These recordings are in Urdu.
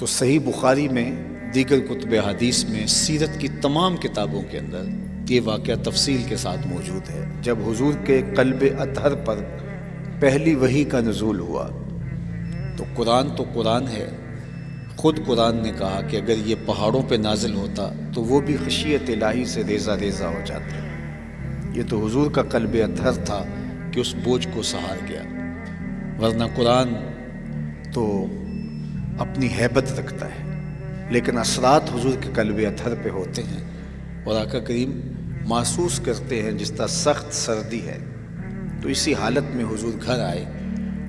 تو صحیح بخاری میں، دیگر کتب حدیث میں، سیرت کی تمام کتابوں کے اندر یہ واقعہ تفصیل کے ساتھ موجود ہے۔ جب حضور کے قلب اطہر پر پہلی وحی کا نزول ہوا تو قرآن ہے، خود قرآن نے کہا کہ اگر یہ پہاڑوں پہ نازل ہوتا تو وہ بھی خشیت الہی سے ریزہ ریزہ ہو جاتے۔ یہ تو حضور کا قلب اطہر تھا کہ اس بوجھ کو سہار گیا، ورنہ قرآن تو اپنی ہیبت رکھتا ہے، لیکن اثرات حضور کے قلب اطہر پہ ہوتے ہیں اور آقا کریم محسوس کرتے ہیں جس طرح سخت سردی ہے۔ تو اسی حالت میں حضور گھر آئے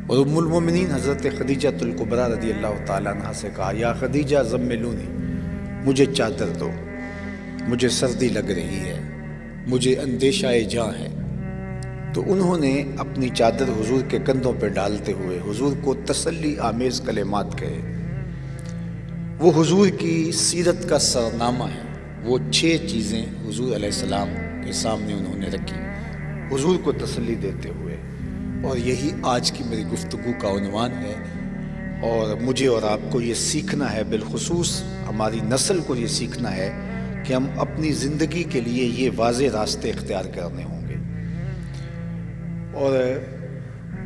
اور ام المومنین حضرت خدیجہ الکبریٰ رضی اللہ تعالیٰ عنہ سے کہا، یا خدیجہ زملونی، مجھے چادر دو، مجھے سردی لگ رہی ہے، مجھے اندیشہ جاں ہے۔ تو انہوں نے اپنی چادر حضور کے کندھوں پہ ڈالتے ہوئے حضور کو تسلی آمیز کلمات کہے۔ وہ حضور کی سیرت کا سرنامہ ہے، وہ 6 چیزیں حضور علیہ السلام کے سامنے انہوں نے رکھی حضور کو تسلی دیتے ہوئے، اور یہی آج کی میری گفتگو کا عنوان ہے۔ اور مجھے اور آپ کو یہ سیکھنا ہے، بالخصوص ہماری نسل کو یہ سیکھنا ہے کہ ہم اپنی زندگی کے لیے یہ واضح راستے اختیار کرنے ہوں گے، اور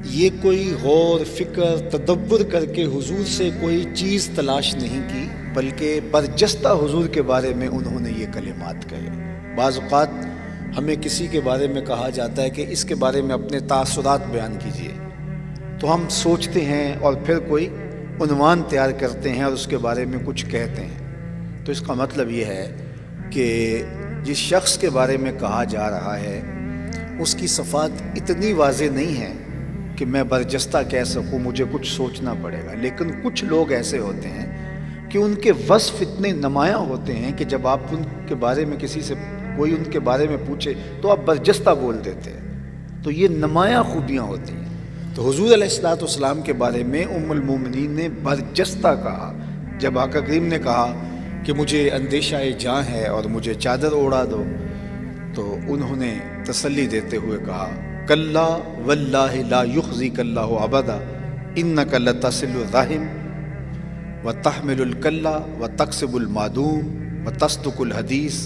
یہ کوئی غور فکر تدبر کر کے حضور سے کوئی چیز تلاش نہیں کی، بلکہ برجستہ حضور کے بارے میں انہوں نے یہ کلمات کہے۔ بعض اوقات ہمیں کسی کے بارے میں کہا جاتا ہے کہ اس کے بارے میں اپنے تاثرات بیان کیجیے، تو ہم سوچتے ہیں اور پھر کوئی عنوان تیار کرتے ہیں اور اس کے بارے میں کچھ کہتے ہیں۔ تو اس کا مطلب یہ ہے کہ جس شخص کے بارے میں کہا جا رہا ہے اس کی صفات اتنی واضح نہیں ہے کہ میں برجستہ کہہ سکوں، مجھے کچھ سوچنا پڑے گا۔ لیکن کچھ لوگ ایسے ہوتے ہیں کہ ان کے وصف اتنے نمایاں ہوتے ہیں کہ جب آپ ان کے بارے میں کسی سے کوئی ان کے بارے میں پوچھے تو آپ برجستہ بول دیتے ہیں۔ تو یہ نمایاں خوبیاں ہوتی ہیں۔ تو حضور علیہ السلام کے بارے میں ام المومنین نے برجستہ کہا۔ جب آقا کریم نے کہا کہ مجھے اندیشہ جاں ہے اور مجھے چادر اوڑھا دو، تو انہوں نے تسلی دیتے ہوئے کہا، کلا واللہ لا یخزیک اللہ ابدا انک لتصل الرحم وتحمل الکلا وتکسب المعدوم وتصدق الحدیث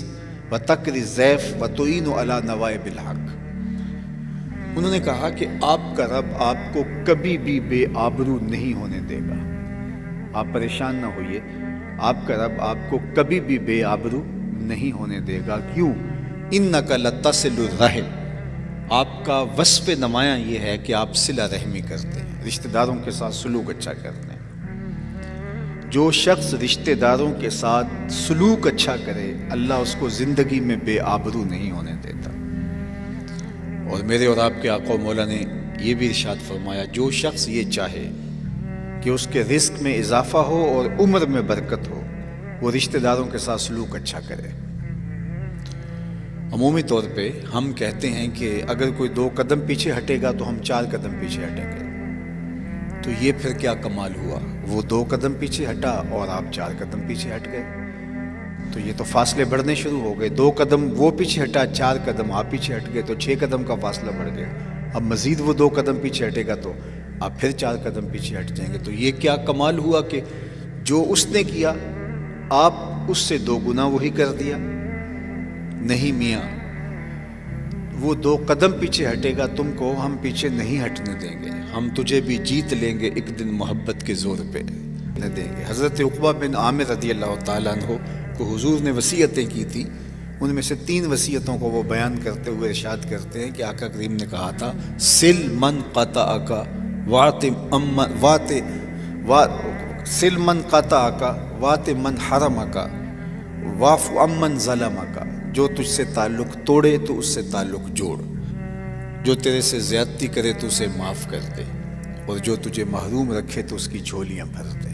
وتقری الضیف وتعین علی نوائب الحق۔ انہوں نے کہا کہ آپ کا رب آپ کو کبھی بھی بے آبرو نہیں ہونے دے گا، آپ پریشان نہ ہوئیے، آپ کا رب آپ کو کبھی بھی بے آبرو نہیں ہونے دے گا۔ کیوں؟ انک لتصل الرحم، آپ کا وصف نمایاں یہ ہے کہ آپ صلہ رحمی کرتے ہیں، رشتہ داروں کے ساتھ سلوک اچھا کرتے ہیں۔ جو شخص رشتہ داروں کے ساتھ سلوک اچھا کرے، اللہ اس کو زندگی میں بے آبرو نہیں ہونے دیتا۔ اور میرے اور آپ کے آقا و مولا نے یہ بھی ارشاد فرمایا، جو شخص یہ چاہے کہ اس کے رزق میں اضافہ ہو اور عمر میں برکت ہو، وہ رشتہ داروں کے ساتھ سلوک اچھا کرے۔ عمومی طور پہ ہم کہتے ہیں کہ اگر کوئی 2 قدم پیچھے ہٹے گا تو ہم 4 قدم پیچھے ہٹیں گے۔ تو یہ پھر کیا کمال ہوا؟ وہ 2 قدم پیچھے ہٹا اور آپ 4 قدم پیچھے ہٹ گئے، تو یہ تو فاصلے بڑھنے شروع ہو گئے۔ 2 قدم وہ پیچھے ہٹا، 4 قدم آپ پیچھے ہٹ گئے، تو 6 قدم کا فاصلہ بڑھ گیا۔ اب مزید وہ 2 قدم پیچھے ہٹے گا تو آپ پھر 4 قدم پیچھے ہٹ جائیں گے۔ تو یہ کیا کمال ہوا کہ جو اس نے کیا آپ اس سے 2 گنا وہی کر دیا؟ نہیں میاں، وہ 2 قدم پیچھے ہٹے گا تم کو ہم پیچھے نہیں ہٹنے دیں گے، ہم تجھے بھی جیت لیں گے ایک دن محبت کے زور پہ نہ دیں گے۔ حضرت عقبہ بن عامر رضی اللہ تعالیٰ عنہ کو حضور نے وصیتیں کی تھی، ان میں سے 3 وصیتوں کو وہ بیان کرتے ہوئے ارشاد کرتے ہیں کہ آقا کریم نے کہا تھا، سل من قطعک سل من قطعک وات من حرمک واعف عمن ظلمک، جو تجھ سے تعلق توڑے تو اس سے تعلق جوڑ، جو تیرے سے زیادتی کرے تو اسے معاف کر دے، اور جو تجھے محروم رکھے تو اس کی جھولیاں بھر دے۔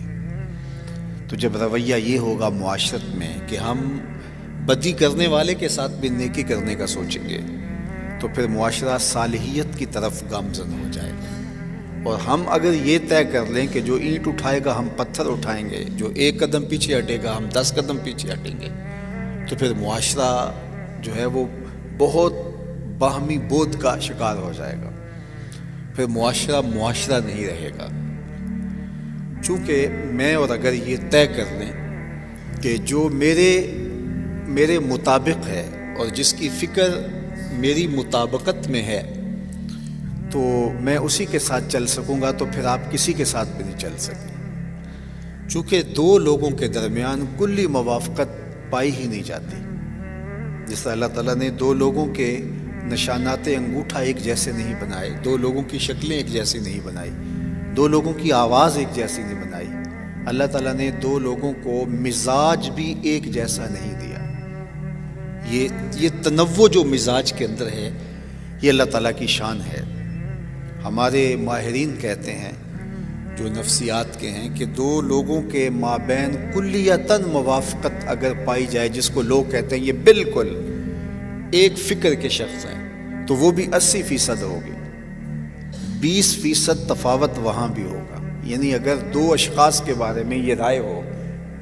تو جب رویہ یہ ہوگا معاشرت میں کہ ہم بدی کرنے والے کے ساتھ بھی نیکی کرنے کا سوچیں گے، تو پھر معاشرہ صالحیت کی طرف گامزن ہو جائے گا۔ اور ہم اگر یہ طے کر لیں کہ جو اینٹ اٹھائے گا ہم پتھر اٹھائیں گے، جو 1 قدم پیچھے ہٹے گا ہم 10 قدم پیچھے ہٹیں گے، تو پھر معاشرہ جو ہے وہ بہت باہمی بود کا شکار ہو جائے گا، پھر معاشرہ نہیں رہے گا۔ چونکہ میں اور اگر یہ طے کر لیں کہ جو میرے مطابق ہے اور جس کی فکر میری مطابقت میں ہے تو میں اسی کے ساتھ چل سکوں گا، تو پھر آپ کسی کے ساتھ بھی نہیں چل سکیں۔ چونکہ دو لوگوں کے درمیان کلی موافقت پائی ہی نہیں جاتی۔ جس طرح اللہ تعالیٰ نے دو لوگوں کے نشانات انگوٹھا ایک جیسے نہیں بنائے، دو لوگوں کی شکلیں ایک جیسی نہیں بنائی، دو لوگوں کی آواز ایک جیسی نہیں بنائی، اللہ تعالیٰ نے دو لوگوں کو مزاج بھی ایک جیسا نہیں دیا۔ یہ تنوع جو مزاج کے اندر ہے یہ اللہ تعالیٰ کی شان ہے۔ ہمارے ماہرین کہتے ہیں جو نفسیات کے ہیں کہ دو لوگوں کے مابین کلیتاً موافقت اگر پائی جائے، جس کو لوگ کہتے ہیں یہ بالکل ایک فکر کے شخص ہیں، تو وہ بھی 80% ہوگی، 20% تفاوت وہاں بھی ہوگا۔ یعنی اگر دو اشخاص کے بارے میں یہ رائے ہو،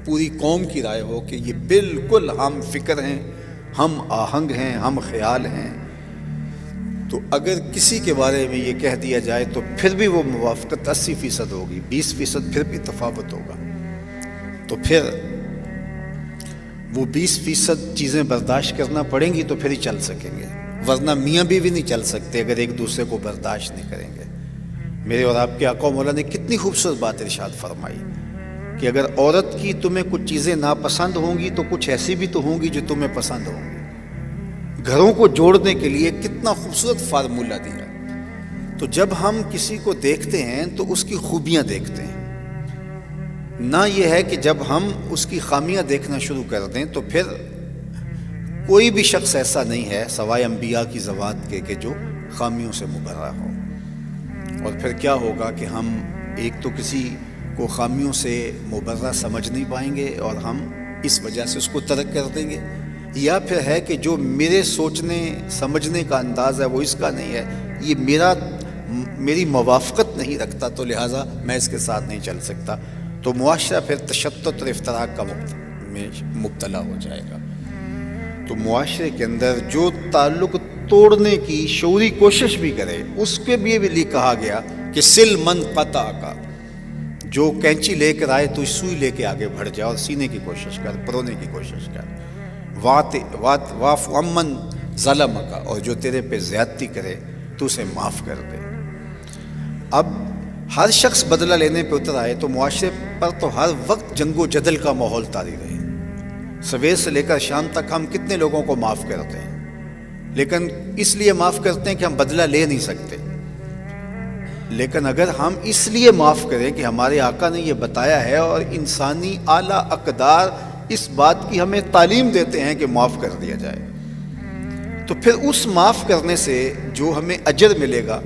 پوری قوم کی رائے ہو کہ یہ بالکل ہم فکر ہیں، ہم آہنگ ہیں، ہم خیال ہیں، تو اگر کسی کے بارے میں یہ کہہ دیا جائے تو پھر بھی وہ موافقت 80% ہوگی، 20% پھر بھی تفاوت ہوگا، تو پھر وہ 20% چیزیں برداشت کرنا پڑیں گی تو پھر ہی چل سکیں گے، ورنہ میاں بیوی نہیں چل سکتے اگر ایک دوسرے کو برداشت نہیں کریں گے۔ میرے اور آپ کے آقا مولا نے کتنی خوبصورت بات ارشاد فرمائی کہ اگر عورت کی تمہیں کچھ چیزیں ناپسند ہوں گی تو کچھ ایسی بھی تو ہوں گی جو تمہیں پسند ہوں گی۔ گھروں کو جوڑنے کے لیے کتنا خوبصورت فارمولہ دیا۔ تو جب ہم کسی کو دیکھتے ہیں تو اس کی خوبیاں دیکھتے ہیں، نہ یہ ہے کہ جب ہم اس کی خامیاں دیکھنا شروع کر دیں تو پھر کوئی بھی شخص ایسا نہیں ہے سوائے انبیاء کی ذوات کے کہ جو خامیوں سے مبرہ ہو۔ اور پھر کیا ہوگا کہ ہم ایک تو کسی کو خامیوں سے مبرہ سمجھ نہیں پائیں گے اور ہم اس وجہ سے اس کو ترک کر دیں گے، یا پھر ہے کہ جو میرے سوچنے سمجھنے کا انداز ہے وہ اس کا نہیں ہے، یہ میری موافقت نہیں رکھتا تو لہٰذا میں اس کے ساتھ نہیں چل سکتا، تو معاشرہ پھر تشدد اور افتراق کا میں مبتلا ہو جائے گا۔ تو معاشرے کے اندر جو تعلق توڑنے کی شعوری کوشش بھی کرے اس کے بھی کہا گیا کہ سل من قطع کا، جو کینچی لے کر آئے تو سوئی لے کے آگے بڑھ جائے اور سینے کی کوشش کر، پرونے کی کوشش کر۔ واف امن ظلم کا، اور جو تیرے پہ زیادتی کرے تو اسے معاف کر دے۔ اب ہر شخص بدلہ لینے پہ اتر آئے تو معاشرے پر تو ہر وقت جنگ و جدل کا ماحول طاری رہے۔ سویر سے لے کر شام تک ہم کتنے لوگوں کو معاف کرتے ہیں، لیکن اس لیے معاف کرتے ہیں کہ ہم بدلہ لے نہیں سکتے۔ لیکن اگر ہم اس لیے معاف کریں کہ ہمارے آقا نے یہ بتایا ہے اور انسانی اعلیٰ اقدار اس بات کی ہمیں تعلیم دیتے ہیں کہ معاف کر دیا جائے، تو پھر اس معاف کرنے سے جو ہمیں اجر ملے گا،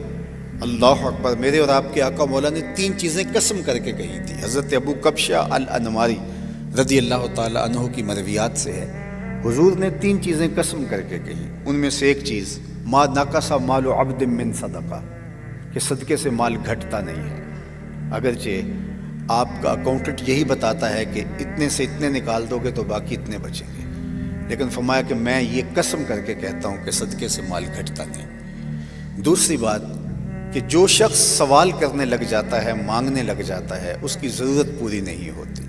اللہ اکبر۔ میرے اور آپ کے آقا مولا نے 3 چیزیں قسم کر کے کہی تھی۔ حضرت ابو کبشہ الانماری رضی اللہ تعالی عنہ کی مرویات سے ہے، حضور نے 3 چیزیں قسم کر کے کہی، ان میں سے ایک چیز ما نقص مال عبد من صدقہ، کہ صدقے سے مال گھٹتا نہیں ہے، اگرچہ آپ کا اکاؤنٹنٹ یہی بتاتا ہے کہ اتنے سے اتنے نکال دو گے تو باقی اتنے بچیں گے، لیکن فرمایا کہ میں یہ قسم کر کے کہتا ہوں کہ صدقے سے مال گھٹتا نہیں۔ دوسری بات کہ جو شخص سوال کرنے لگ جاتا ہے، مانگنے لگ جاتا ہے، اس کی ضرورت پوری نہیں ہوتی،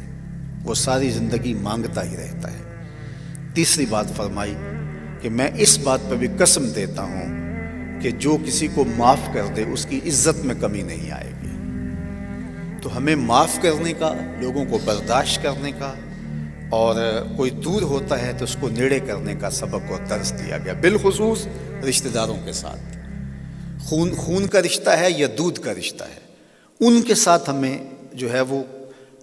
وہ ساری زندگی مانگتا ہی رہتا ہے۔ تیسری بات فرمائی کہ میں اس بات پہ بھی قسم دیتا ہوں کہ جو کسی کو معاف کر دے اس کی عزت میں کمی نہیں آئے گی۔ تو ہمیں معاف کرنے کا، لوگوں کو برداشت کرنے کا، اور کوئی دور ہوتا ہے تو اس کو نیڑے کرنے کا سبق اور درس دیا گیا، بالخصوص رشتہ داروں کے ساتھ۔ خون کا رشتہ ہے یا دودھ کا رشتہ ہے، ان کے ساتھ ہمیں جو ہے وہ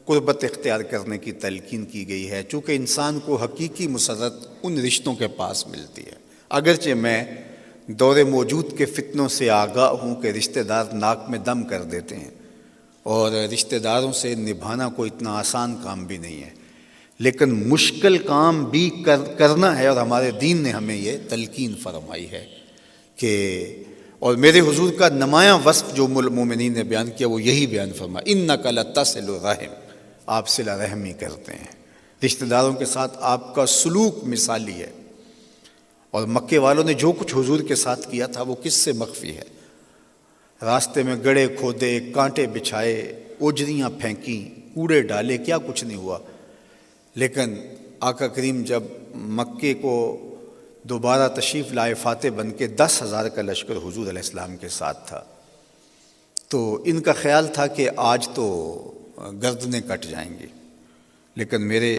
قربت اختیار کرنے کی تلقین کی گئی ہے، چونکہ انسان کو حقیقی مسرت ان رشتوں کے پاس ملتی ہے۔ اگرچہ میں دور موجود کے فتنوں سے آگاہ ہوں کہ رشتہ دار ناک میں دم کر دیتے ہیں، اور رشتہ داروں سے نبھانا کوئی اتنا آسان کام بھی نہیں ہے، لیکن مشکل کام بھی کرنا ہے، اور ہمارے دین نے ہمیں یہ تلقین فرمائی ہے کہ، اور میرے حضور کا نمایاں وصف جو مومنین نے بیان کیا وہ یہی بیان فرمایا، اِنَّکَ لَتَصِلُ الرَّحِمَ، آپ صلہ رحمی کرتے ہیں۔ رشتہ داروں کے ساتھ آپ کا سلوک مثالی ہے، اور مکے والوں نے جو کچھ حضور کے ساتھ کیا تھا وہ کس سے مخفی ہے؟ راستے میں گڑھے کھودے، کانٹے بچھائے، اوجریاں پھینکیں، کوڑے ڈالے، کیا کچھ نہیں ہوا۔ لیکن آقا کریم جب مکے کو دوبارہ تشریف لائے فاتح بن کے، 10,000 کا لشکر حضور علیہ السلام کے ساتھ تھا، تو ان کا خیال تھا کہ آج تو گردنیں کٹ جائیں گی، لیکن میرے